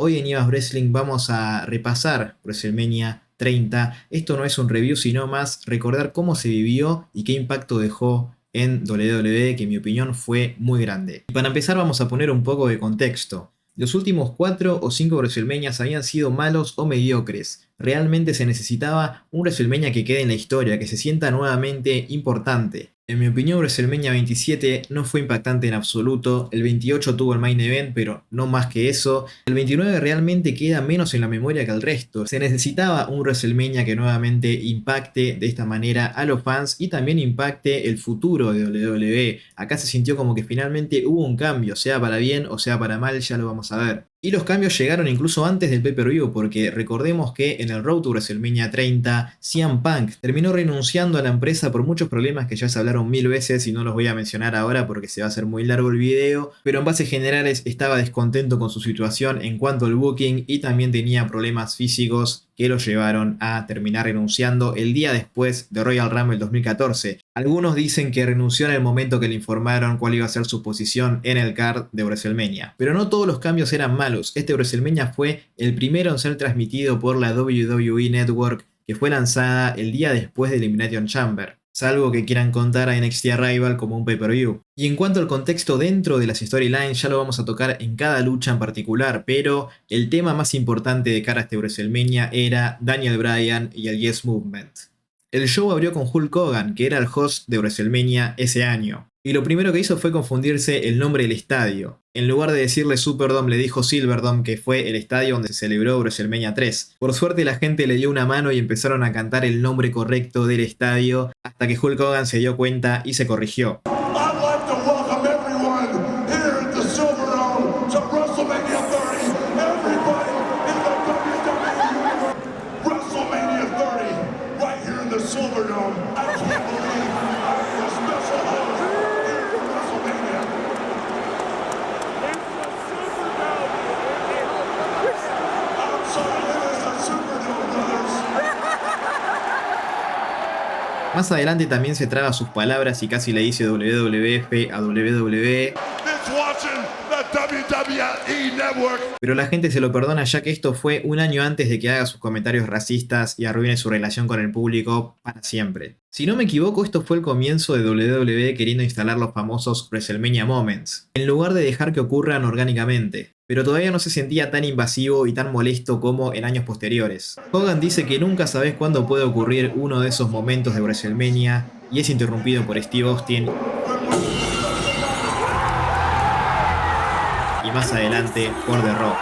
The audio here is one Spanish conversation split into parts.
Hoy en Ibas Wrestling vamos a repasar WrestleMania 30. Esto no es un review, sino más recordar cómo se vivió y qué impacto dejó en WWE, que en mi opinión fue muy grande. Y para empezar vamos a poner un poco de contexto. Los últimos 4 o 5 WrestleManias habían sido malos o mediocres. Realmente se necesitaba un WrestleMania que quede en la historia, que se sienta nuevamente importante. En mi opinión, WrestleMania 27 no fue impactante en absoluto. El 28 tuvo el main event, pero no más que eso. El 29 realmente queda menos en la memoria que el resto. Se necesitaba un WrestleMania que nuevamente impacte de esta manera a los fans y también impacte el futuro de WWE. Acá se sintió como que finalmente hubo un cambio, sea para bien o sea para mal, ya lo vamos a ver. Y los cambios llegaron incluso antes del pay-per-view, porque recordemos que en el Road to WrestleMania 30, CM Punk terminó renunciando a la empresa por muchos problemas que ya se hablaron 1000 veces y no los voy a mencionar ahora porque se va a hacer muy largo el video, pero en bases generales estaba descontento con su situación en cuanto al booking y también tenía problemas físicos que lo llevaron a terminar renunciando el día después de Royal Rumble 2014. Algunos dicen que renunció en el momento que le informaron cuál iba a ser su posición en el card de WrestleMania. Pero no todos los cambios eran malos. Este WrestleMania fue el primero en ser transmitido por la WWE Network, que fue lanzada el día después de Elimination Chamber, salvo que quieran contar a NXT Arrival como un pay-per-view. Y en cuanto al contexto dentro de las storylines, ya lo vamos a tocar en cada lucha en particular, pero el tema más importante de cara a este WrestleMania era Daniel Bryan y el Yes Movement. El show abrió con Hulk Hogan, que era el host de WrestleMania ese año. Y lo primero que hizo fue confundirse el nombre del estadio. En lugar de decirle Superdome le dijo Silverdome, que fue el estadio donde se celebró WrestleMania 3. Por suerte la gente le dio una mano y empezaron a cantar el nombre correcto del estadio, hasta que Hulk Hogan se dio cuenta y se corrigió. Más adelante también se traga sus palabras y casi le dice WWF a WWE. Pero la gente se lo perdona ya que esto fue un año antes de que haga sus comentarios racistas y arruine su relación con el público para siempre. Si no me equivoco, esto fue el comienzo de WWE queriendo instalar los famosos WrestleMania Moments, en lugar de dejar que ocurran orgánicamente. Pero todavía no se sentía tan invasivo y tan molesto como en años posteriores. Hogan dice que nunca sabes cuándo puede ocurrir uno de esos momentos de WrestleMania y es interrumpido por Steve Austin y más adelante por The Rock.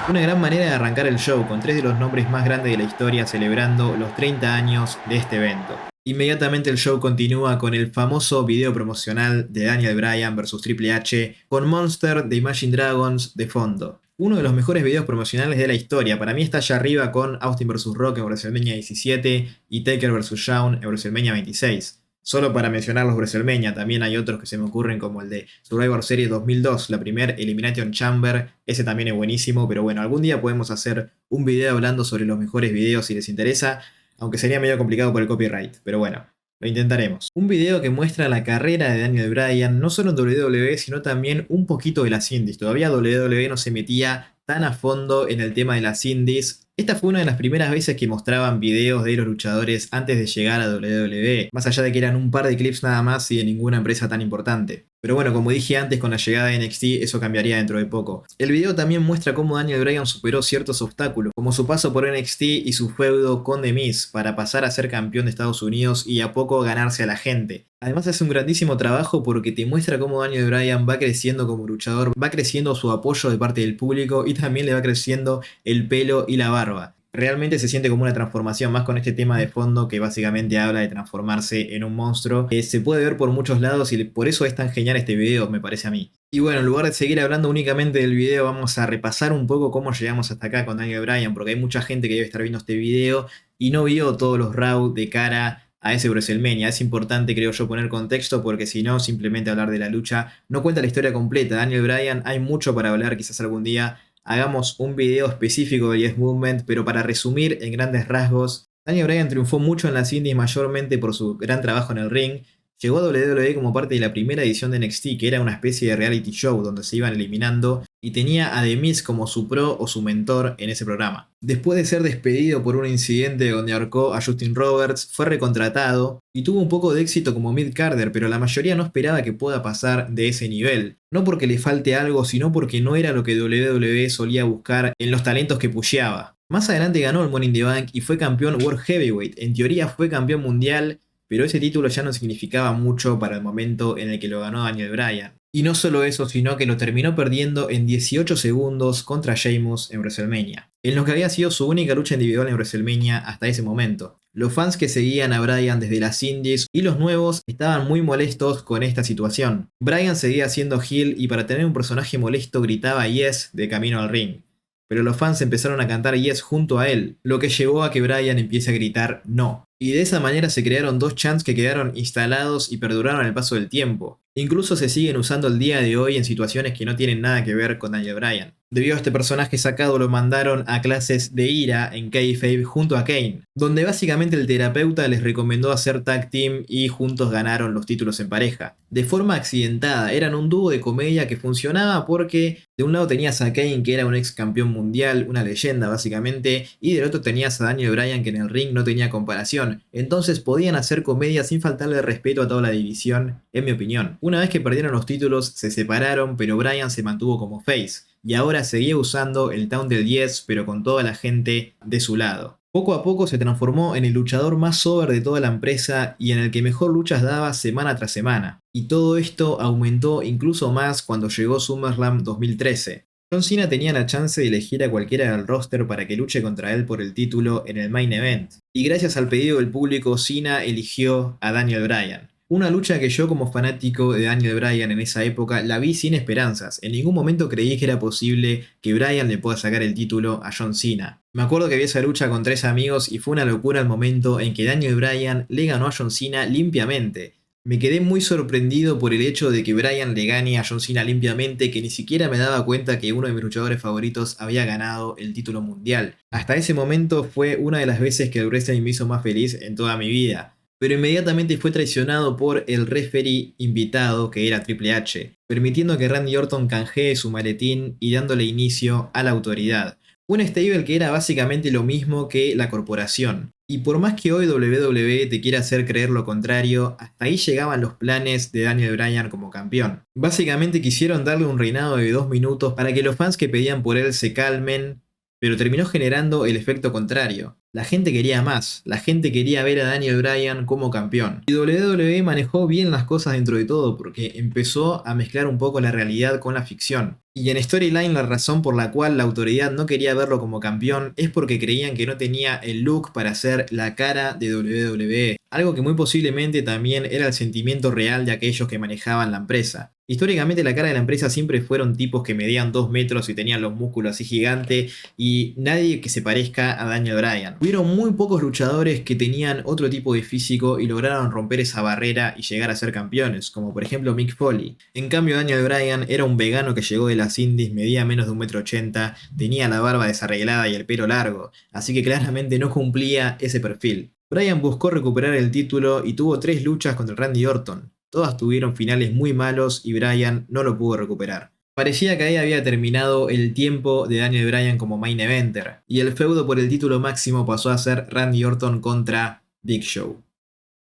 Una gran manera de arrancar el show con 3 de los nombres más grandes de la historia celebrando los 30 años de este evento. Inmediatamente el show continúa con el famoso video promocional de Daniel Bryan vs Triple H con Monster de Imagine Dragons de fondo. Uno de los mejores videos promocionales de la historia. Para mí está allá arriba con Austin vs Rock en WrestleMania 17 y Taker vs Shawn en WrestleMania 26. Solo para mencionar los WrestleMania, también hay otros que se me ocurren como el de Survivor Series 2002, la primer Elimination Chamber, ese también es buenísimo, pero bueno, algún día podemos hacer un video hablando sobre los mejores videos si les interesa, aunque sería medio complicado por el copyright, pero bueno, lo intentaremos. Un video que muestra la carrera de Daniel Bryan, no solo en WWE, sino también un poquito de las indies. Todavía WWE no se metía tan a fondo en el tema de las indies. Esta fue una de las primeras veces que mostraban videos de los luchadores antes de llegar a WWE, más allá de que eran un par de clips nada más y de ninguna empresa tan importante. Pero bueno, como dije antes, con la llegada de NXT eso cambiaría dentro de poco. El video también muestra cómo Daniel Bryan superó ciertos obstáculos, como su paso por NXT y su feudo con The Miz para pasar a ser campeón de Estados Unidos y a poco ganarse a la gente. Además hace un grandísimo trabajo porque te muestra cómo Daniel Bryan va creciendo como luchador, va creciendo su apoyo de parte del público y también le va creciendo el pelo y la barba. Realmente se siente como una transformación más con este tema de fondo que básicamente habla de transformarse en un monstruo. Se puede ver por muchos lados y por eso es tan genial este video, me parece a mí. Y bueno, en lugar de seguir hablando únicamente del video, vamos a repasar un poco cómo llegamos hasta acá con Daniel Bryan, porque hay mucha gente que debe estar viendo este video y no vio todos los Raw de cara a ese WrestleMania. Es importante, creo yo, poner contexto porque si no, simplemente hablar de la lucha no cuenta la historia completa. Daniel Bryan, hay mucho para hablar, quizás algún día hagamos un video específico del Yes Movement, pero para resumir en grandes rasgos, Daniel Bryan triunfó mucho en las indies mayormente por su gran trabajo en el ring. Llegó a WWE como parte de la primera edición de NXT, que era una especie de reality show donde se iban eliminando, y tenía a The Miz como su pro o su mentor en ese programa. Después de ser despedido por un incidente donde ahorcó a Justin Roberts, fue recontratado y tuvo un poco de éxito como mid-carder, pero la mayoría no esperaba que pueda pasar de ese nivel. No porque le falte algo, sino porque no era lo que WWE solía buscar en los talentos que pusheaba. Más adelante ganó el Money in the Bank y fue campeón World Heavyweight. En teoría fue campeón mundial, pero ese título ya no significaba mucho para el momento en el que lo ganó Daniel Bryan. Y no solo eso, sino que lo terminó perdiendo en 18 segundos contra Sheamus en WrestleMania, en lo que había sido su única lucha individual en WrestleMania hasta ese momento. Los fans que seguían a Bryan desde las indies y los nuevos estaban muy molestos con esta situación. Bryan seguía siendo heel y para tener un personaje molesto gritaba yes de camino al ring. Pero los fans empezaron a cantar yes junto a él, lo que llevó a que Bryan empiece a gritar no. Y de esa manera se crearon dos chants que quedaron instalados y perduraron al paso del tiempo. Incluso se siguen usando el día de hoy en situaciones que no tienen nada que ver con Daniel Bryan. Debido a este personaje sacado lo mandaron a clases de ira en Kayfabe junto a Kane, donde básicamente el terapeuta les recomendó hacer tag team y juntos ganaron los títulos en pareja. De forma accidentada, eran un dúo de comedia que funcionaba porque de un lado tenías a Kane, que era un ex campeón mundial, una leyenda básicamente, y del otro tenías a Daniel Bryan, que en el ring no tenía comparación. Entonces podían hacer comedia sin faltarle respeto a toda la división, en mi opinión. Una vez que perdieron los títulos, se separaron, pero Bryan se mantuvo como face, y ahora seguía usando el Taunt del 10, pero con toda la gente de su lado. Poco a poco se transformó en el luchador más over de toda la empresa y en el que mejor luchas daba semana tras semana. Y todo esto aumentó incluso más cuando llegó SummerSlam 2013. John Cena tenía la chance de elegir a cualquiera del roster para que luche contra él por el título en el main event. Y gracias al pedido del público, Cena eligió a Daniel Bryan. Una lucha que yo como fanático de Daniel Bryan en esa época la vi sin esperanzas. En ningún momento creí que era posible que Bryan le pueda sacar el título a John Cena. Me acuerdo que vi esa lucha con 3 amigos y fue una locura el momento en que Daniel Bryan le ganó a John Cena limpiamente. Me quedé muy sorprendido por el hecho de que Bryan le gane a John Cena limpiamente, que ni siquiera me daba cuenta que uno de mis luchadores favoritos había ganado el título mundial. Hasta ese momento fue una de las veces que el wrestling me hizo más feliz en toda mi vida. Pero inmediatamente fue traicionado por el referee invitado, que era Triple H, permitiendo que Randy Orton canjee su maletín y dándole inicio a la autoridad. Un stable que era básicamente lo mismo que la corporación. Y por más que hoy WWE te quiera hacer creer lo contrario, hasta ahí llegaban los planes de Daniel Bryan como campeón. Básicamente quisieron darle un reinado de 2 minutos para que los fans que pedían por él se calmen, pero terminó generando el efecto contrario. La gente quería más, la gente quería ver a Daniel Bryan como campeón. Y WWE manejó bien las cosas dentro de todo porque empezó a mezclar un poco la realidad con la ficción. Y en Storyline la razón por la cual la autoridad no quería verlo como campeón es porque creían que no tenía el look para ser la cara de WWE. Algo que muy posiblemente también era el sentimiento real de aquellos que manejaban la empresa. Históricamente la cara de la empresa siempre fueron tipos que medían 2 metros y tenían los músculos así gigantes y nadie que se parezca a Daniel Bryan. Hubieron muy pocos luchadores que tenían otro tipo de físico y lograron romper esa barrera y llegar a ser campeones, como por ejemplo Mick Foley. En cambio Daniel Bryan era un vegano que llegó de las indies, medía menos de 1,80 m, tenía la barba desarreglada y el pelo largo, así que claramente no cumplía ese perfil. Bryan buscó recuperar el título y tuvo 3 luchas contra Randy Orton. Todas tuvieron finales muy malos y Bryan no lo pudo recuperar. Parecía que ahí había terminado el tiempo de Daniel Bryan como main eventer, y el feudo por el título máximo pasó a ser Randy Orton contra Big Show.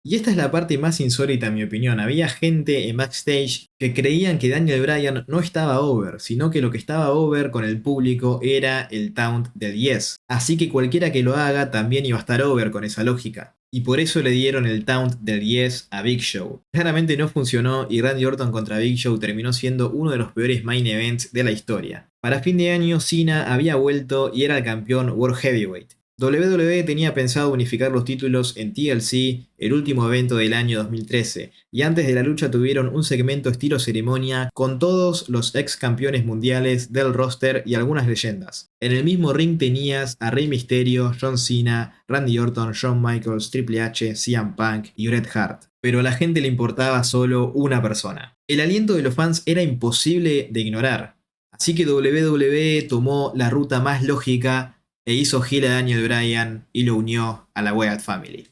Y esta es la parte más insólita en mi opinión. Había gente en backstage que creían que Daniel Bryan no estaba over, sino que lo que estaba over con el público era el taunt del yes. Así que cualquiera que lo haga también iba a estar over con esa lógica. Y por eso le dieron el taunt del yes a Big Show. Claramente no funcionó y Randy Orton contra Big Show terminó siendo uno de los peores main events de la historia. Para fin de año, Cena había vuelto y era el campeón World Heavyweight. WWE tenía pensado unificar los títulos en TLC, el último evento del año 2013, y antes de la lucha tuvieron un segmento estilo ceremonia con todos los ex campeones mundiales del roster y algunas leyendas. En el mismo ring tenías a Rey Mysterio, John Cena, Randy Orton, Shawn Michaels, Triple H, CM Punk y Bret Hart. Pero a la gente le importaba solo una persona. El aliento de los fans era imposible de ignorar, así que WWE tomó la ruta más lógica e hizo heel a Daniel Bryan y lo unió a la Wyatt Family.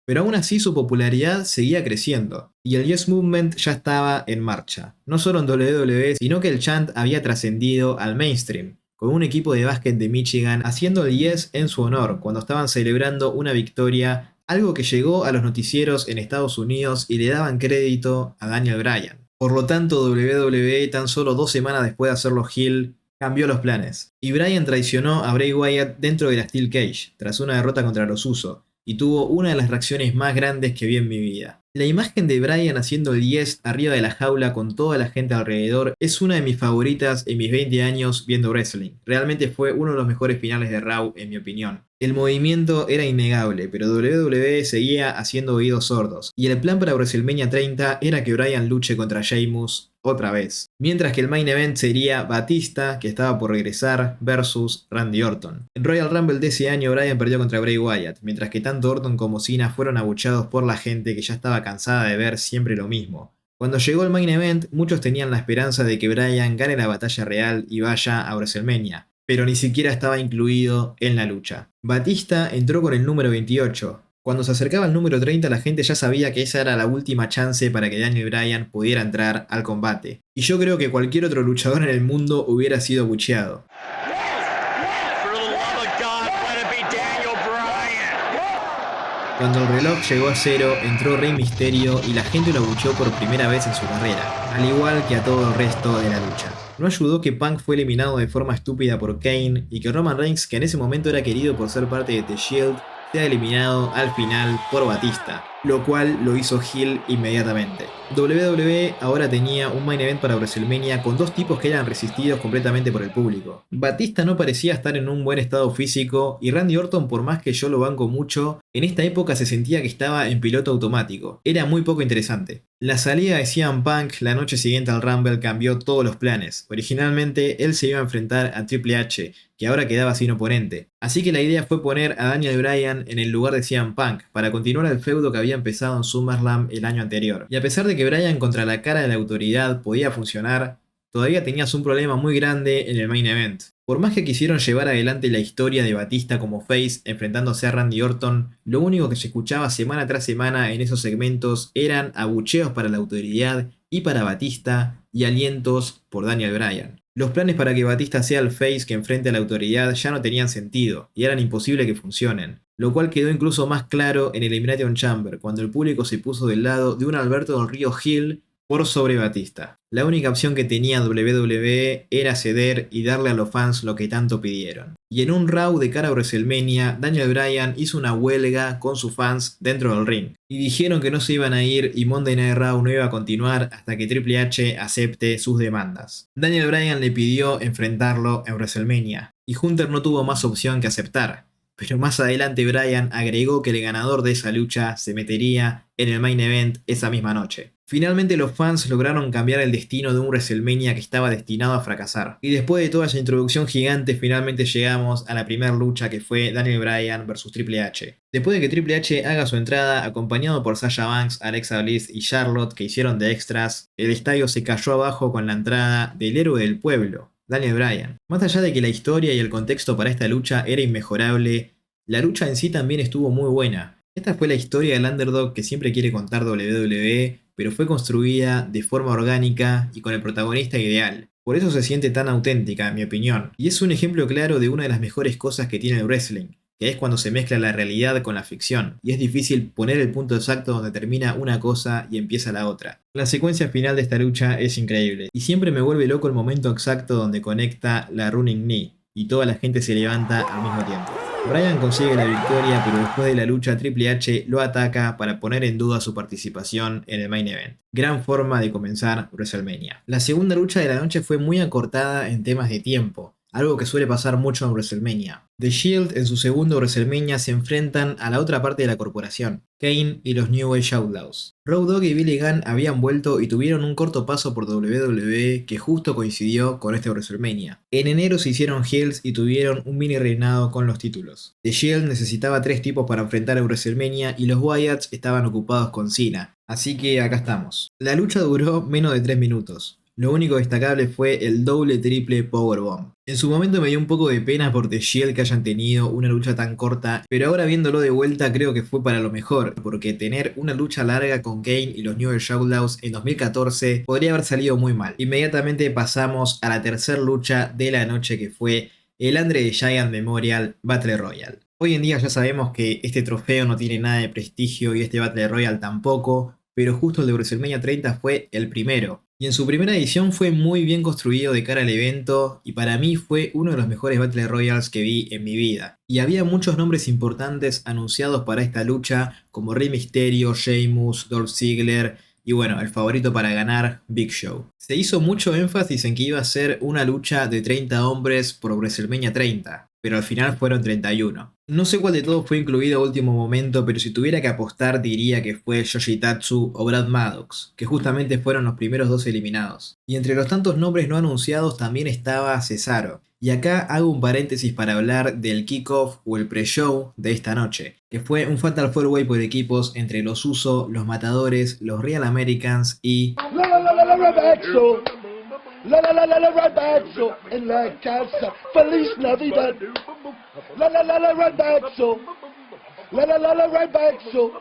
Pero aún así su popularidad seguía creciendo, y el Yes Movement ya estaba en marcha, no solo en WWE, sino que el chant había trascendido al mainstream, con un equipo de básquet de Michigan haciendo el Yes en su honor cuando estaban celebrando una victoria, algo que llegó a los noticieros en Estados Unidos y le daban crédito a Daniel Bryan. Por lo tanto, WWE, tan solo 2 semanas después de hacerlo heel, cambió los planes, y Bryan traicionó a Bray Wyatt dentro de la Steel Cage, tras una derrota contra los Usos, y tuvo una de las reacciones más grandes que vi en mi vida. La imagen de Bryan haciendo el yes arriba de la jaula con toda la gente alrededor es una de mis favoritas en mis 20 años viendo wrestling. Realmente fue uno de los mejores finales de Raw en mi opinión. El movimiento era innegable, pero WWE seguía haciendo oídos sordos, y el plan para WrestleMania 30 era que Bryan luche contra Sheamus otra vez. Mientras que el main event sería Batista, que estaba por regresar, versus Randy Orton. En Royal Rumble de ese año Bryan perdió contra Bray Wyatt, mientras que tanto Orton como Cena fueron abucheados por la gente que ya estaba cansada de ver siempre lo mismo. Cuando llegó el main event, muchos tenían la esperanza de que Bryan gane la batalla real y vaya a WrestleMania, pero ni siquiera estaba incluido en la lucha. Batista entró con el número 28. Cuando se acercaba al número 30 la gente ya sabía que esa era la última chance para que Daniel Bryan pudiera entrar al combate. Y yo creo que cualquier otro luchador en el mundo hubiera sido bucheado. Cuando el reloj llegó a 0, entró Rey Mysterio y la gente lo abucheó por primera vez en su carrera, al igual que a todo el resto de la lucha. No ayudó que Punk fue eliminado de forma estúpida por Kane y que Roman Reigns, que en ese momento era querido por ser parte de The Shield, sea eliminado al final por Batista, lo cual lo hizo heel inmediatamente. WWE ahora tenía un main event para WrestleMania con dos tipos que eran resistidos completamente por el público. Batista no parecía estar en un buen estado físico y Randy Orton, por más que yo lo banco mucho, en esta época se sentía que estaba en piloto automático. Era muy poco interesante. La salida de CM Punk la noche siguiente al Rumble cambió todos los planes. Originalmente él se iba a enfrentar a Triple H, que ahora quedaba sin oponente. Así que la idea fue poner a Daniel Bryan en el lugar de CM Punk, para continuar el feudo que había empezado en SummerSlam el año anterior. Y a pesar de que Bryan contra la cara de la autoridad podía funcionar, todavía tenías un problema muy grande en el main event. Por más que quisieron llevar adelante la historia de Batista como face enfrentándose a Randy Orton, lo único que se escuchaba semana tras semana en esos segmentos eran abucheos para la autoridad y para Batista y alientos por Daniel Bryan. Los planes para que Batista sea el face que enfrente a la autoridad ya no tenían sentido y eran imposibles que funcionen, lo cual quedó incluso más claro en Elimination Chamber, cuando el público se puso del lado de un Alberto del Río heel por sobre Batista. La única opción que tenía WWE era ceder y darle a los fans lo que tanto pidieron. Y en un Raw de cara a WrestleMania, Daniel Bryan hizo una huelga con sus fans dentro del ring. Y dijeron que no se iban a ir y Monday Night Raw no iba a continuar hasta que Triple H acepte sus demandas. Daniel Bryan le pidió enfrentarlo en WrestleMania, y Hunter no tuvo más opción que aceptar. Pero más adelante Bryan agregó que el ganador de esa lucha se metería en el main event esa misma noche. Finalmente los fans lograron cambiar el destino de un WrestleMania que estaba destinado a fracasar. Y después de toda esa introducción gigante, finalmente llegamos a la primera lucha, que fue Daniel Bryan vs Triple H. Después de que Triple H haga su entrada, acompañado por Sasha Banks, Alexa Bliss y Charlotte, que hicieron de extras, el estadio se cayó abajo con la entrada del héroe del pueblo, Daniel Bryan. Más allá de que la historia y el contexto para esta lucha era inmejorable, la lucha en sí también estuvo muy buena. Esta fue la historia del underdog que siempre quiere contar WWE, pero fue construida de forma orgánica y con el protagonista ideal. Por eso se siente tan auténtica, en mi opinión. Y es un ejemplo claro de una de las mejores cosas que tiene el wrestling, que es cuando se mezcla la realidad con la ficción, y es difícil poner el punto exacto donde termina una cosa y empieza la otra. La secuencia final de esta lucha es increíble, y siempre me vuelve loco el momento exacto donde conecta la Running Knee, y toda la gente se levanta al mismo tiempo. Bryan consigue la victoria, pero después de la lucha Triple H lo ataca para poner en duda su participación en el main event. Gran forma de comenzar WrestleMania. La segunda lucha de la noche fue muy acortada en temas de tiempo, algo que suele pasar mucho en WrestleMania. The Shield en su segundo WrestleMania se enfrentan a la otra parte de la corporación, Kane y los New Age Outlaws. Road Dogg y Billy Gunn habían vuelto y tuvieron un corto paso por WWE que justo coincidió con este WrestleMania. En enero se hicieron heels y tuvieron un mini reinado con los títulos. The Shield necesitaba 3 tipos para enfrentar a WrestleMania y los Wyatts estaban ocupados con Cena. Así que acá estamos. La lucha duró menos de 3 minutos. Lo único destacable fue el doble triple powerbomb. En su momento me dio un poco de pena por The Shield que hayan tenido una lucha tan corta, pero ahora viéndolo de vuelta creo que fue para lo mejor, porque tener una lucha larga con Kane y los New Age Outlaws en 2014 podría haber salido muy mal. Inmediatamente pasamos a la tercera lucha de la noche, que fue el Andre the Giant Memorial Battle Royale. Hoy en día ya sabemos que este trofeo no tiene nada de prestigio y este Battle Royale tampoco, pero justo el de WrestleMania 30 fue el primero. Y en su primera edición fue muy bien construido de cara al evento y para mí fue uno de los mejores Battle Royales que vi en mi vida. Y había muchos nombres importantes anunciados para esta lucha, como Rey Mysterio, Sheamus, Dolph Ziggler y bueno, el favorito para ganar, Big Show. Se hizo mucho énfasis en que iba a ser una lucha de 30 hombres por WrestleMania 30, pero al final fueron 31. No sé cuál de todos fue incluido a último momento, pero si tuviera que apostar diría que fue Yoshitatsu o Brad Maddox, que justamente fueron los primeros dos eliminados. Y entre los tantos nombres no anunciados también estaba Cesaro. Y acá hago un paréntesis para hablar del kickoff o el pre-show de esta noche, que fue un Fatal 4-Way por equipos entre los Uso, los Matadores, los Real Americans y... La la la la la ragazzo en la casa, feliz Navidad. La la la la ragazzo, la la la la ragazzo,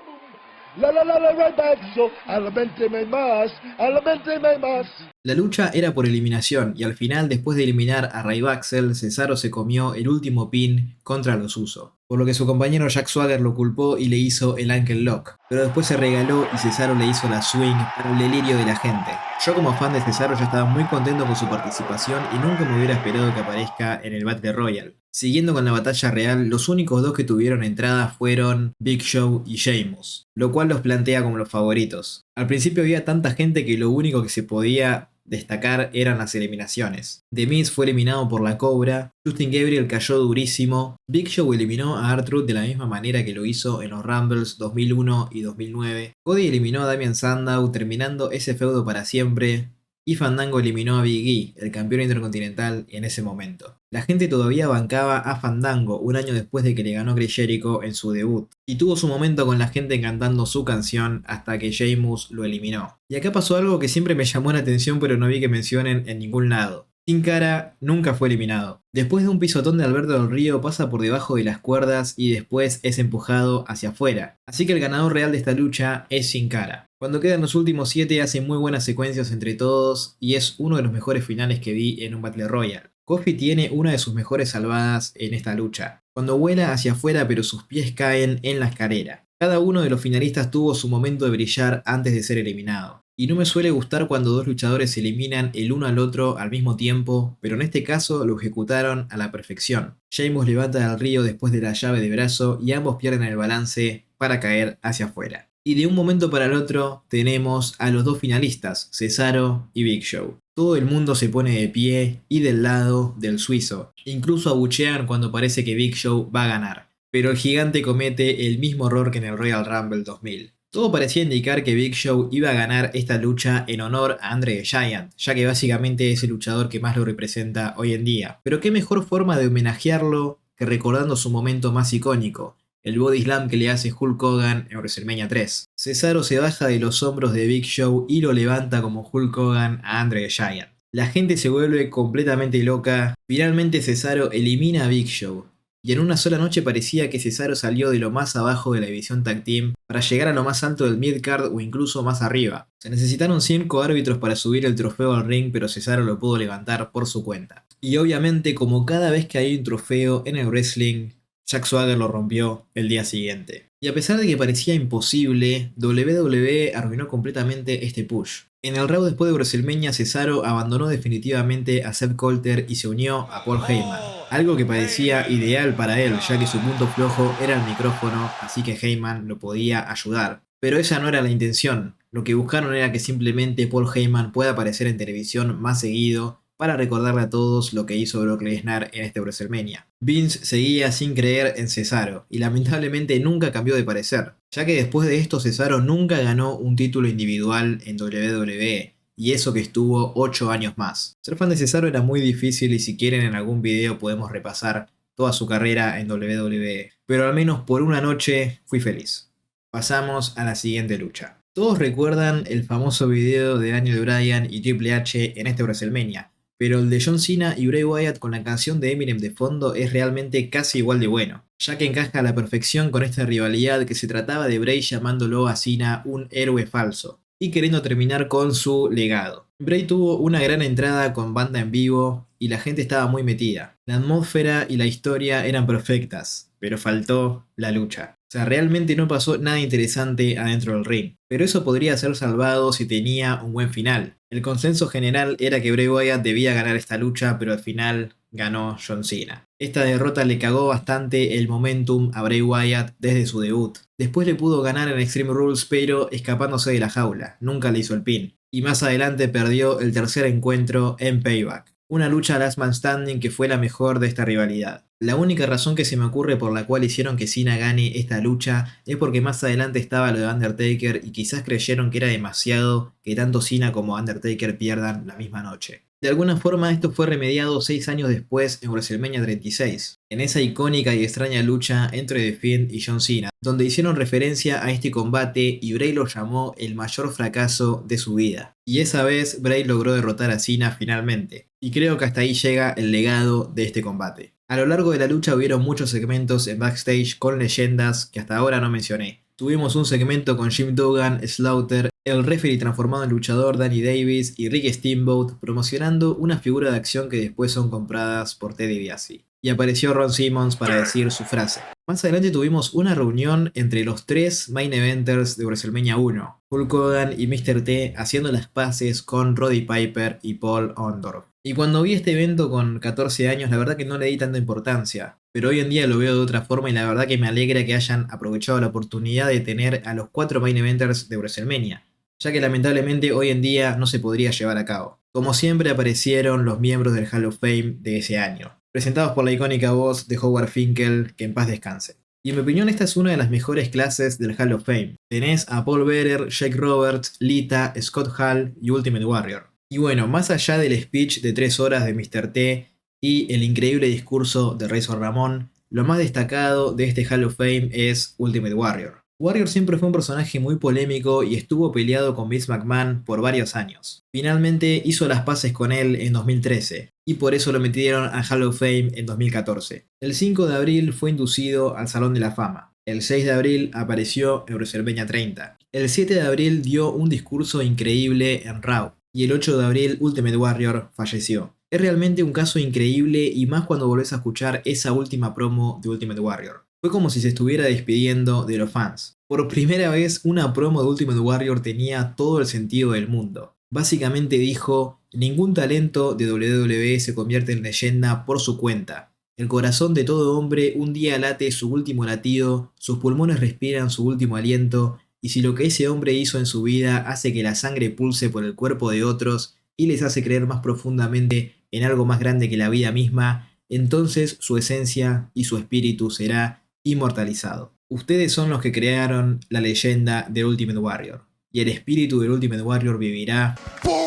la la la la ragazzo, alimenteme más, alimenteme más. La lucha era por eliminación y al final, después de eliminar a Rybaxel, Cesaro se comió el último pin contra los Uso, por lo que su compañero Jack Swagger lo culpó y le hizo el ankle lock, pero después se regaló y Cesaro le hizo la swing para el delirio de la gente. Yo como fan de Cesaro ya estaba muy contento con su participación y nunca me hubiera esperado que aparezca en el Battle Royale. Siguiendo con la batalla real, los únicos dos que tuvieron entrada fueron Big Show y Sheamus, lo cual los plantea como los favoritos. Al principio había tanta gente que lo único que se podía destacar eran las eliminaciones. The Miz fue eliminado por la Cobra, Justin Gabriel cayó durísimo, Big Show eliminó a R-Truth de la misma manera que lo hizo en los Rumbles 2001 y 2009, Cody eliminó a Damien Sandow terminando ese feudo para siempre, y Fandango eliminó a Big E, el campeón intercontinental en ese momento. La gente todavía bancaba a Fandango un año después de que le ganó Chris Jericho en su debut, y tuvo su momento con la gente cantando su canción hasta que Sheamus lo eliminó. Y acá pasó algo que siempre me llamó la atención pero no vi que mencionen en ningún lado. Sin Cara nunca fue eliminado. Después de un pisotón de Alberto del Río pasa por debajo de las cuerdas y después es empujado hacia afuera. Así que el ganador real de esta lucha es Sin Cara. Cuando quedan los últimos 7 hace muy buenas secuencias entre todos y es uno de los mejores finales que vi en un Battle Royale. Kofi tiene una de sus mejores salvadas en esta lucha, cuando vuela hacia afuera pero sus pies caen en la escalera. Cada uno de los finalistas tuvo su momento de brillar antes de ser eliminado. Y no me suele gustar cuando dos luchadores se eliminan el uno al otro al mismo tiempo, pero en este caso lo ejecutaron a la perfección. Sheamus levanta al Río después de la llave de brazo y ambos pierden el balance para caer hacia afuera. Y de un momento para el otro tenemos a los dos finalistas, Cesaro y Big Show. Todo el mundo se pone de pie y del lado del suizo. Incluso abuchean cuando parece que Big Show va a ganar. Pero el gigante comete el mismo error que en el Royal Rumble 2000. Todo parecía indicar que Big Show iba a ganar esta lucha en honor a Andre the Giant, ya que básicamente es el luchador que más lo representa hoy en día. Pero qué mejor forma de homenajearlo que recordando su momento más icónico, el body slam que le hace Hulk Hogan en WrestleMania 3. Cesaro se baja de los hombros de Big Show y lo levanta como Hulk Hogan a Andre the Giant. La gente se vuelve completamente loca. Finalmente Cesaro elimina a Big Show. Y en una sola noche parecía que Cesaro salió de lo más abajo de la división Tag Team para llegar a lo más alto del midcard o incluso más arriba. Se necesitaron 5 árbitros para subir el trofeo al ring, pero Cesaro lo pudo levantar por su cuenta. Y obviamente, como cada vez que hay un trofeo en el wrestling, Jack Swagger lo rompió el día siguiente. Y a pesar de que parecía imposible, WWE arruinó completamente este push. En el Raw después de WrestleMania, Cesaro abandonó definitivamente a Seth Coulter y se unió a Paul Heyman. Algo que parecía ideal para él, ya que su punto flojo era el micrófono, así que Heyman lo podía ayudar. Pero esa no era la intención. Lo que buscaron era que simplemente Paul Heyman pueda aparecer en televisión más seguido para recordarle a todos lo que hizo Brock Lesnar en este WrestleMania. Vince seguía sin creer en Cesaro y lamentablemente nunca cambió de parecer, ya que después de esto Cesaro nunca ganó un título individual en WWE, y eso que estuvo 8 años más. Ser fan de Cesaro era muy difícil y si quieren en algún video podemos repasar toda su carrera en WWE, pero al menos por una noche fui feliz. Pasamos a la siguiente lucha. Todos recuerdan el famoso video de Daniel Bryan y Triple H en este WrestleMania, pero el de John Cena y Bray Wyatt con la canción de Eminem de fondo es realmente casi igual de bueno, ya que encaja a la perfección con esta rivalidad que se trataba de Bray llamándolo a Cena un héroe falso y queriendo terminar con su legado. Bray tuvo una gran entrada con banda en vivo y la gente estaba muy metida. La atmósfera y la historia eran perfectas, pero faltó la lucha. O sea, realmente no pasó nada interesante adentro del ring, pero eso podría ser salvado si tenía un buen final. El consenso general era que Bray Wyatt debía ganar esta lucha, pero al final ganó John Cena. Esta derrota le cagó bastante el momentum a Bray Wyatt desde su debut. Después le pudo ganar en Extreme Rules, pero escapándose de la jaula, nunca le hizo el pin. Y más adelante perdió el tercer encuentro en Payback. Una lucha Last Man Standing que fue la mejor de esta rivalidad. La única razón que se me ocurre por la cual hicieron que Cena gane esta lucha es porque más adelante estaba lo de Undertaker y quizás creyeron que era demasiado que tanto Cena como Undertaker pierdan la misma noche. De alguna forma esto fue remediado 6 años después en WrestleMania 36, en esa icónica y extraña lucha entre The Fiend y John Cena, donde hicieron referencia a este combate y Bray lo llamó el mayor fracaso de su vida. Y esa vez Bray logró derrotar a Cena finalmente, y creo que hasta ahí llega el legado de este combate. A lo largo de la lucha hubieron muchos segmentos en backstage con leyendas que hasta ahora no mencioné. Tuvimos un segmento con Jim Duggan, Slaughter, el referee transformado en luchador Danny Davis y Rick Steamboat promocionando una figura de acción que después son compradas por Ted DiBiase. Y apareció Ron Simmons para decir su frase. Más adelante tuvimos una reunión entre los tres main eventers de WrestleMania 1, Hulk Hogan y Mr. T haciendo las paces con Roddy Piper y Paul Orndorff. Y cuando vi este evento con 14 años, la verdad que no le di tanta importancia, pero hoy en día lo veo de otra forma y la verdad que me alegra que hayan aprovechado la oportunidad de tener a los 4 main eventers de WrestleMania, ya que lamentablemente hoy en día no se podría llevar a cabo. Como siempre aparecieron los miembros del Hall of Fame de ese año, presentados por la icónica voz de Howard Finkel, que en paz descanse. Y en mi opinión esta es una de las mejores clases del Hall of Fame. Tenés a Paul Bearer, Jake Roberts, Lita, Scott Hall y Ultimate Warrior. Y bueno, más allá del speech de 3 horas de Mr. T y el increíble discurso de Razor Ramón, lo más destacado de este Hall of Fame es Ultimate Warrior. Warrior siempre fue un personaje muy polémico y estuvo peleado con Vince McMahon por varios años. Finalmente hizo las paces con él en 2013 y por eso lo metieron a Hall of Fame en 2014. El 5 de abril fue inducido al Salón de la Fama. El 6 de abril apareció en WrestleMania 30. El 7 de abril dio un discurso increíble en Raw. Y el 8 de abril Ultimate Warrior falleció. Es realmente un caso increíble y más cuando volvés a escuchar esa última promo de Ultimate Warrior. Fue como si se estuviera despidiendo de los fans. Por primera vez una promo de Ultimate Warrior tenía todo el sentido del mundo. Básicamente dijo, ningún talento de WWE se convierte en leyenda por su cuenta. El corazón de todo hombre un día late su último latido, sus pulmones respiran su último aliento, y si lo que ese hombre hizo en su vida hace que la sangre pulse por el cuerpo de otros y les hace creer más profundamente en algo más grande que la vida misma, entonces su esencia y su espíritu será inmortalizado. Ustedes son los que crearon la leyenda de Ultimate Warrior, y el espíritu del Ultimate Warrior vivirá forever.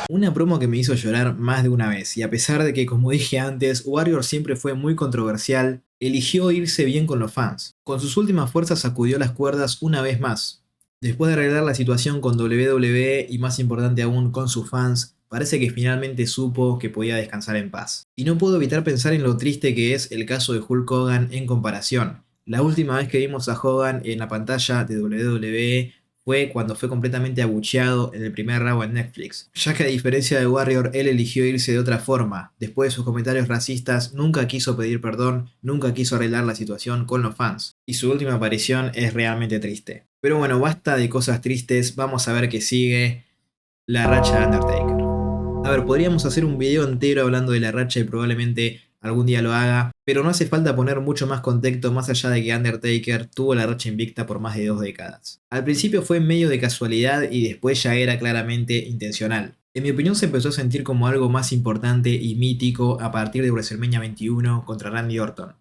Una promo que me hizo llorar más de una vez, y a pesar de que, como dije antes, Warrior siempre fue muy controversial, eligió irse bien con los fans. Con sus últimas fuerzas sacudió las cuerdas una vez más. Después de arreglar la situación con WWE y más importante aún con sus fans, parece que finalmente supo que podía descansar en paz. Y no puedo evitar pensar en lo triste que es el caso de Hulk Hogan en comparación. La última vez que vimos a Hogan en la pantalla de WWE fue cuando fue completamente abucheado en el primer Raw en Netflix, ya que a diferencia de Warrior, él eligió irse de otra forma. Después de sus comentarios racistas, nunca quiso pedir perdón, nunca quiso arreglar la situación con los fans, y su última aparición es realmente triste. Pero bueno, basta de cosas tristes, vamos a ver qué sigue la racha de Undertaker. A ver, podríamos hacer un video entero hablando de la racha y probablemente algún día lo haga, pero no hace falta poner mucho más contexto más allá de que Undertaker tuvo la racha invicta por más de 2 décadas. Al principio fue medio de casualidad y después ya era claramente intencional. En mi opinión se empezó a sentir como algo más importante y mítico a partir de WrestleMania 21 contra Randy Orton.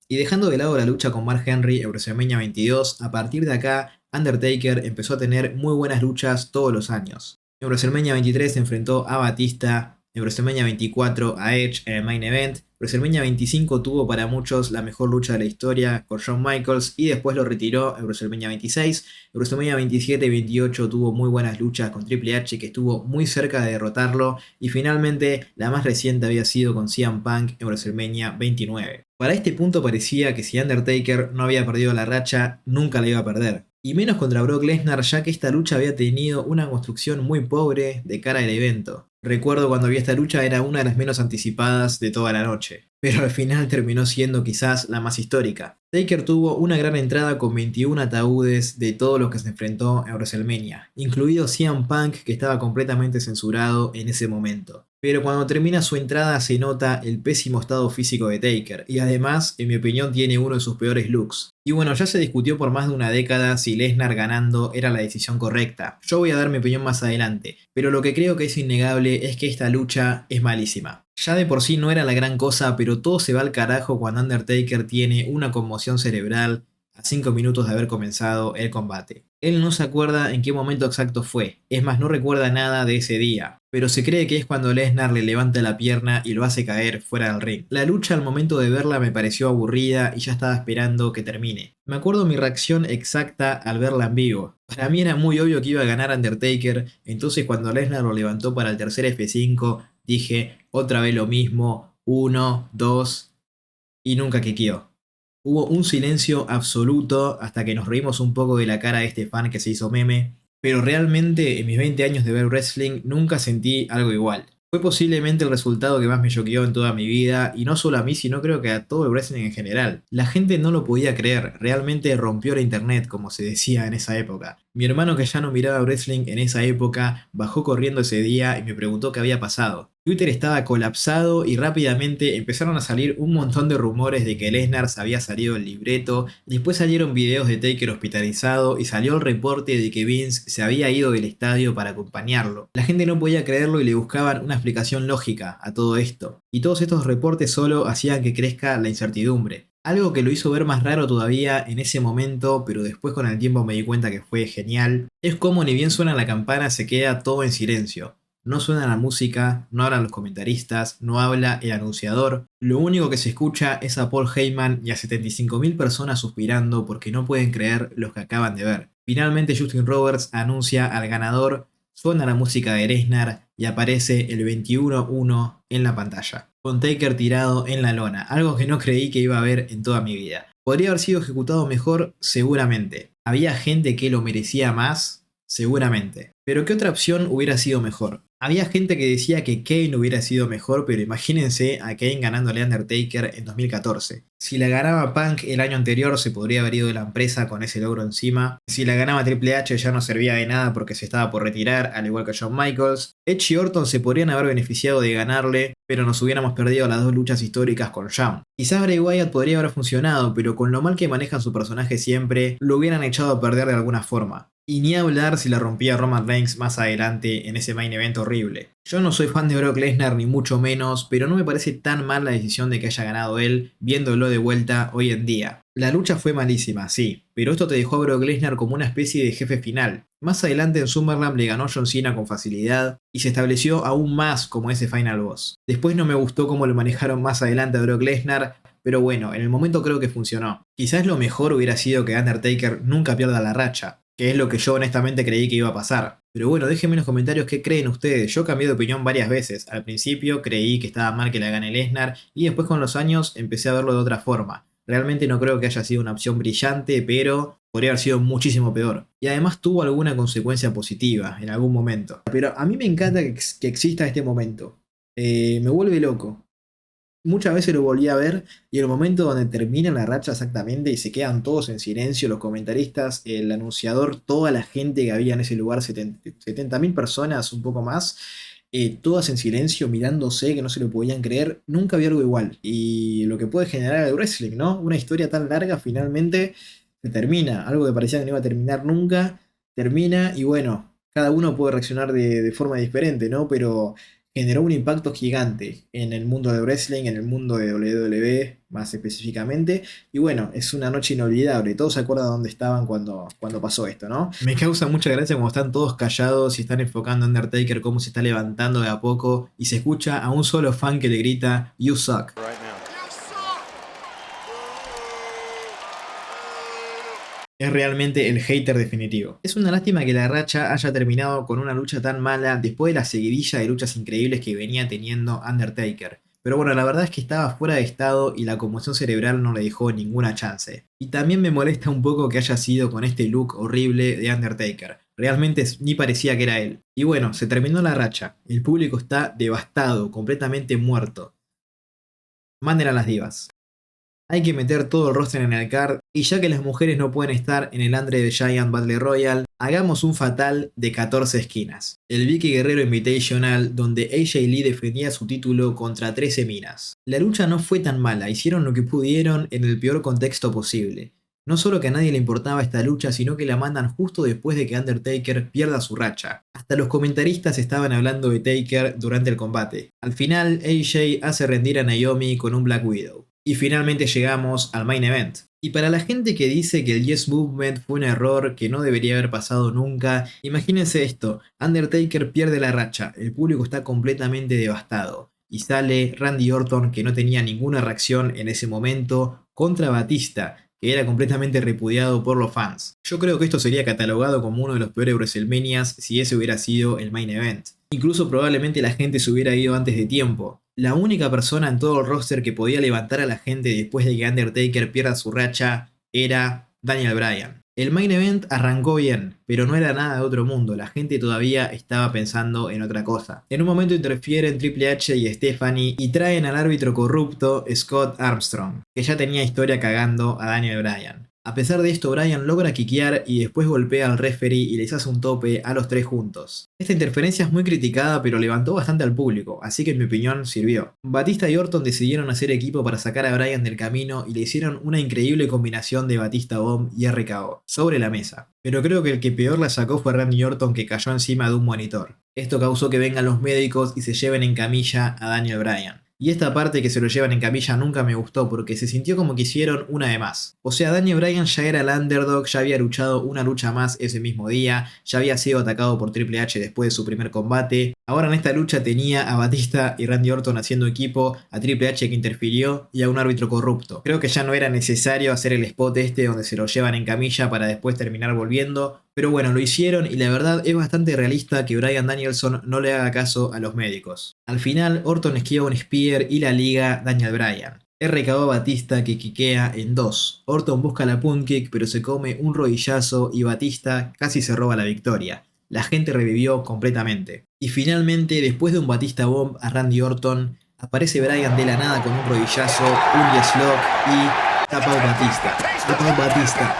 Y dejando de lado la lucha con Mark Henry en WrestleMania 22, a partir de acá Undertaker empezó a tener muy buenas luchas todos los años. En WrestleMania 23 se enfrentó a Batista, en WrestleMania 24 a Edge en el Main Event, WrestleMania 25 tuvo para muchos la mejor lucha de la historia con Shawn Michaels y después lo retiró en WrestleMania 26. En WrestleMania 27 y 28 tuvo muy buenas luchas con Triple H, que estuvo muy cerca de derrotarlo, y finalmente la más reciente había sido con CM Punk en WrestleMania 29. Para este punto parecía que si Undertaker no había perdido la racha, nunca la iba a perder. Y menos contra Brock Lesnar, ya que esta lucha había tenido una construcción muy pobre de cara al evento. Recuerdo cuando vi esta lucha, era una de las menos anticipadas de toda la noche, pero al final terminó siendo quizás la más histórica. Taker tuvo una gran entrada con 21 ataúdes de todos los que se enfrentó en WrestleMania, incluido CM Punk, que estaba completamente censurado en ese momento. Pero cuando termina su entrada se nota el pésimo estado físico de Taker, y además, en mi opinión, tiene uno de sus peores looks. Y bueno, ya se discutió por más de una década si Lesnar ganando era la decisión correcta. Yo voy a dar mi opinión más adelante, pero lo que creo que es innegable es que esta lucha es malísima. Ya de por sí no era la gran cosa, pero todo se va al carajo cuando Undertaker tiene una conmoción cerebral a 5 minutos de haber comenzado el combate. Él no se acuerda en qué momento exacto fue, es más, no recuerda nada de ese día, pero se cree que es cuando Lesnar le levanta la pierna y lo hace caer fuera del ring. La lucha al momento de verla me pareció aburrida y ya estaba esperando que termine. Me acuerdo mi reacción exacta al verla en vivo. Para mí era muy obvio que iba a ganar Undertaker, entonces cuando Lesnar lo levantó para el tercer F5, dije, otra vez lo mismo, 1, 2, y nunca quiqueó. Hubo un silencio absoluto hasta que nos reímos un poco de la cara de este fan que se hizo meme, pero realmente en mis 20 años de ver wrestling nunca sentí algo igual. Fue posiblemente el resultado que más me choqueó en toda mi vida, y no solo a mí, sino creo que a todo el wrestling en general. La gente no lo podía creer, realmente rompió la internet, como se decía en esa época. Mi hermano, que ya no miraba wrestling en esa época, bajó corriendo ese día y me preguntó qué había pasado. Twitter estaba colapsado y rápidamente empezaron a salir un montón de rumores de que Lesnar se había salido del libreto. Después salieron videos de Taker hospitalizado y salió el reporte de que Vince se había ido del estadio para acompañarlo. La gente no podía creerlo y le buscaban una explicación lógica a todo esto. Y todos estos reportes solo hacían que crezca la incertidumbre. Algo que lo hizo ver más raro todavía en ese momento, pero después con el tiempo me di cuenta que fue genial, es como ni bien suena la campana se queda todo en silencio. No suena la música, no hablan los comentaristas, no habla el anunciador. Lo único que se escucha es a Paul Heyman y a 75.000 personas suspirando porque no pueden creer lo que acaban de ver. Finalmente Justin Roberts anuncia al ganador, suena la música de Lesnar y aparece el 21-1 en la pantalla, con Taker tirado en la lona, algo que no creí que iba a ver en toda mi vida. ¿Podría haber sido ejecutado mejor? Seguramente. ¿Había gente que lo merecía más? Seguramente. Pero ¿qué otra opción hubiera sido mejor? Había gente que decía que Kane hubiera sido mejor, pero imagínense a Kane ganándole a Undertaker en 2014. Si la ganaba Punk el año anterior se podría haber ido de la empresa con ese logro encima. Si la ganaba Triple H ya no servía de nada porque se estaba por retirar, al igual que Shawn Michaels. Edge y Orton se podrían haber beneficiado de ganarle, pero nos hubiéramos perdido las dos luchas históricas con Shawn. Quizás Bray Wyatt podría haber funcionado, pero con lo mal que manejan su personaje siempre, lo hubieran echado a perder de alguna forma. Y ni hablar si la rompía Roman Reigns más adelante en ese main event horrible. Yo no soy fan de Brock Lesnar ni mucho menos, pero no me parece tan mal la decisión de que haya ganado él, viéndolo de vuelta hoy en día. La lucha fue malísima, sí, pero esto te dejó a Brock Lesnar como una especie de jefe final. Más adelante en SummerSlam le ganó John Cena con facilidad y se estableció aún más como ese final boss. Después no me gustó cómo lo manejaron más adelante a Brock Lesnar, pero bueno, en el momento creo que funcionó. Quizás lo mejor hubiera sido que Undertaker nunca pierda la racha, que es lo que yo honestamente creí que iba a pasar. Pero bueno, déjenme en los comentarios qué creen ustedes. Yo cambié de opinión varias veces. Al principio creí que estaba mal que la gane Lesnar y después con los años empecé a verlo de otra forma. Realmente no creo que haya sido una opción brillante, pero podría haber sido muchísimo peor. Y además tuvo alguna consecuencia positiva en algún momento. Pero a mí me encanta que exista este momento. Me vuelve loco. Muchas veces lo volví a ver y el momento donde termina la racha exactamente y se quedan todos en silencio, los comentaristas, el anunciador, toda la gente que había en ese lugar, 70.000 personas, un poco más, todas en silencio, mirándose, que no se lo podían creer, nunca había algo igual. Y lo que puede generar el wrestling, ¿no? Una historia tan larga finalmente se termina, algo que parecía que no iba a terminar nunca, termina y bueno, cada uno puede reaccionar de forma diferente, ¿no? Pero generó un impacto gigante en el mundo de wrestling, en el mundo de WWE más específicamente. Y bueno, es una noche inolvidable. Todos se acuerdan dónde estaban cuando pasó esto, ¿no? Me causa mucha gracia cuando están todos callados y están enfocando a Undertaker cómo se está levantando de a poco y se escucha a un solo fan que le grita "You suck". es realmente el hater definitivo. Es una lástima que la racha haya terminado con una lucha tan mala después de la seguidilla de luchas increíbles que venía teniendo Undertaker. Pero bueno, la verdad es que estaba fuera de estado y la conmoción cerebral no le dejó ninguna chance. Y también me molesta un poco que haya sido con este look horrible de Undertaker. Realmente ni parecía que era él. Y bueno, se terminó la racha. El público está devastado, completamente muerto. Manden a las divas. Hay que meter todo el roster en el card y ya que las mujeres no pueden estar en el Andre the Giant Battle Royale, hagamos un fatal de 14 esquinas. El Vicky Guerrero Invitational donde AJ Lee defendía su título contra 13 minas. La lucha no fue tan mala, hicieron lo que pudieron en el peor contexto posible. No solo que a nadie le importaba esta lucha, sino que la mandan justo después de que Undertaker pierda su racha. Hasta los comentaristas estaban hablando de Taker durante el combate. Al final, AJ hace rendir a Naomi con un Black Widow. Y finalmente llegamos al main event. Y para la gente que dice que el Yes Movement fue un error que no debería haber pasado nunca, imagínense esto, Undertaker pierde la racha, el público está completamente devastado. Y sale Randy Orton, que no tenía ninguna reacción en ese momento, contra Batista, que era completamente repudiado por los fans. Yo creo que esto sería catalogado como uno de los peores WrestleManias si ese hubiera sido el main event. Incluso probablemente la gente se hubiera ido antes de tiempo. La única persona en todo el roster que podía levantar a la gente después de que Undertaker pierda su racha era Daniel Bryan. El main event arrancó bien, pero no era nada de otro mundo, la gente todavía estaba pensando en otra cosa. En un momento interfieren Triple H y Stephanie y traen al árbitro corrupto Scott Armstrong, que ya tenía historia cagando a Daniel Bryan. A pesar de esto, Bryan logra quiquear y después golpea al referee y les hace un tope a los tres juntos. Esta interferencia es muy criticada, pero levantó bastante al público, así que en mi opinión sirvió. Batista y Orton decidieron hacer equipo para sacar a Bryan del camino y le hicieron una increíble combinación de Batista Bomb y RKO, sobre la mesa. Pero creo que el que peor la sacó fue Randy Orton, que cayó encima de un monitor. Esto causó que vengan los médicos y se lleven en camilla a Daniel Bryan. Y esta parte que se lo llevan en camilla nunca me gustó porque se sintió como que hicieron una de más. O sea, Daniel Bryan ya era el underdog, ya había luchado una lucha más ese mismo día, ya había sido atacado por Triple H después de su primer combate. Ahora en esta lucha tenía a Batista y Randy Orton haciendo equipo, a Triple H que interfirió y a un árbitro corrupto. Creo que ya no era necesario hacer el spot este donde se lo llevan en camilla para después terminar volviendo. Pero bueno, lo hicieron y la verdad es bastante realista que Bryan Danielson no le haga caso a los médicos. Al final, Orton esquiva un Spear y la liga Daniel Bryan. RKO a Batista que quiquea en 2. Orton busca la punt kick pero se come un rodillazo y Batista casi se roba la victoria. La gente revivió completamente. Y finalmente, después de un Batista Bomb a Randy Orton, aparece Bryan de la nada con un rodillazo, un yes lock y tap out Batista. Tap out Batista.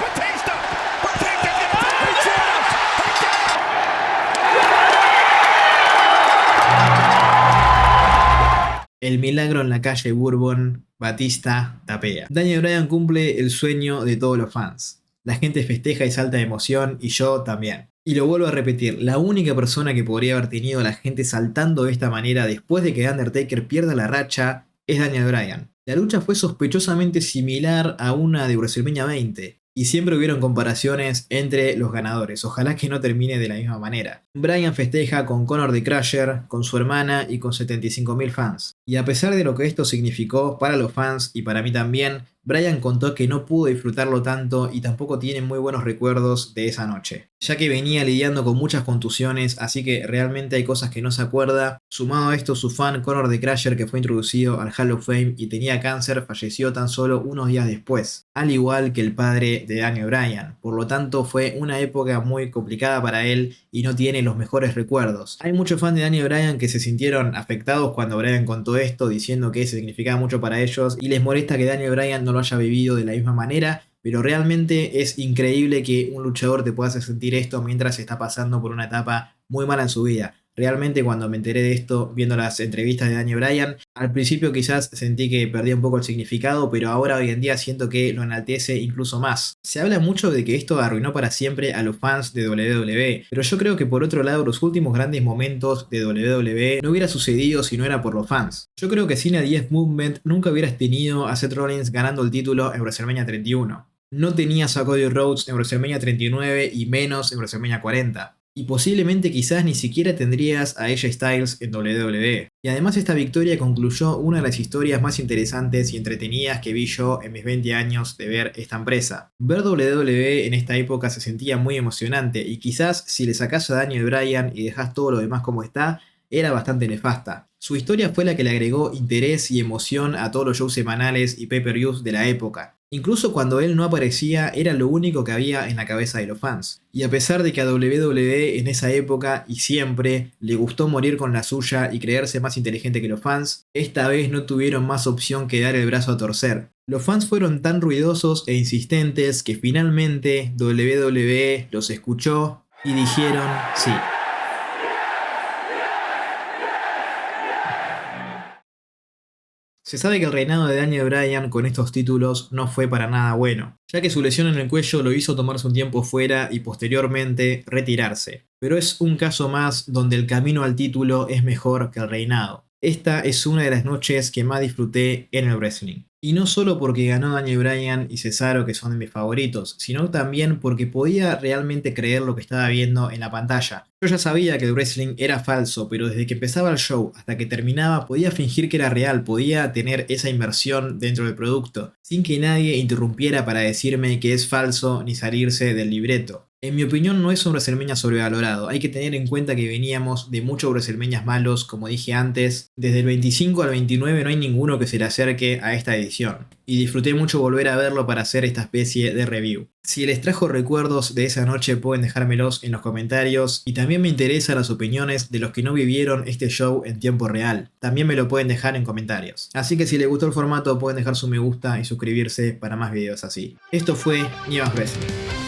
El milagro en la calle Bourbon, Batista tapea. Daniel Bryan cumple el sueño de todos los fans. La gente festeja y salta de emoción y yo también. Y lo vuelvo a repetir, la única persona que podría haber tenido a la gente saltando de esta manera después de que Undertaker pierda la racha es Daniel Bryan. La lucha fue sospechosamente similar a una de WrestleMania 20. Y siempre hubieron comparaciones entre los ganadores, ojalá que no termine de la misma manera. Bryan festeja con Conor the Crusher, con su hermana y con 75.000 fans. Y a pesar de lo que esto significó para los fans y para mí también, Bryan contó que no pudo disfrutarlo tanto y tampoco tiene muy buenos recuerdos de esa noche, ya que venía lidiando con muchas contusiones, así que realmente hay cosas que no se acuerda. Sumado a esto, su fan Conor the Crusher, que fue introducido al Hall of Fame y tenía cáncer, falleció tan solo unos días después, al igual que el padre de Daniel Bryan. Por lo tanto, fue una época muy complicada para él y no tiene los mejores recuerdos. Hay muchos fans de Daniel Bryan que se sintieron afectados cuando Bryan contó esto, diciendo que significaba mucho para ellos y les molesta que Daniel Bryan no lo haya vivido de la misma manera, pero realmente es increíble que un luchador te pueda hacer sentir esto mientras está pasando por una etapa muy mala en su vida. Realmente cuando me enteré de esto viendo las entrevistas de Daniel Bryan, al principio quizás sentí que perdía un poco el significado, pero ahora hoy en día siento que lo enaltece incluso más. Se habla mucho de que esto arruinó para siempre a los fans de WWE, pero yo creo que por otro lado los últimos grandes momentos de WWE no hubiera sucedido si no era por los fans. Yo creo que sin el Yes Movement nunca hubieras tenido a Seth Rollins ganando el título en WrestleMania 31. No tenías a Cody Rhodes en WrestleMania 39 y menos en WrestleMania 40. y posiblemente quizás ni siquiera tendrías a AJ Styles en WWE. Y además esta victoria concluyó una de las historias más interesantes y entretenidas que vi yo en mis 20 años de ver esta empresa. Ver WWE en esta época se sentía muy emocionante y quizás si le sacás a Daniel Bryan y dejás todo lo demás como está, era bastante nefasta. Su historia fue la que le agregó interés y emoción a todos los shows semanales y pay-per-views de la época. Incluso cuando él no aparecía, era lo único que había en la cabeza de los fans. Y a pesar de que a WWE en esa época y siempre le gustó morir con la suya y creerse más inteligente que los fans, esta vez no tuvieron más opción que dar el brazo a torcer. Los fans fueron tan ruidosos e insistentes que finalmente WWE los escuchó y dijeron sí. Se sabe que el reinado de Daniel Bryan con estos títulos no fue para nada bueno, ya que su lesión en el cuello lo hizo tomarse un tiempo fuera y posteriormente retirarse. Pero es un caso más donde el camino al título es mejor que el reinado. Esta es una de las noches que más disfruté en el wrestling. Y no solo porque ganó Daniel Bryan y Cesaro, que son de mis favoritos, sino también porque podía realmente creer lo que estaba viendo en la pantalla. Yo ya sabía que el wrestling era falso, pero desde que empezaba el show hasta que terminaba podía fingir que era real, podía tener esa inmersión dentro del producto, sin que nadie interrumpiera para decirme que es falso ni salirse del libreto. En mi opinión no es un WrestleMania sobrevalorado, hay que tener en cuenta que veníamos de muchos WrestleManias malos, como dije antes, desde el 25 al 29 no hay ninguno que se le acerque a esta edición, y disfruté mucho volver a verlo para hacer esta especie de review. Si les trajo recuerdos de esa noche pueden dejármelos en los comentarios, y también me interesan las opiniones de los que no vivieron este show en tiempo real, también me lo pueden dejar en comentarios. Así que si les gustó el formato pueden dejar su me gusta y suscribirse para más videos así. Esto fue New Wrestling.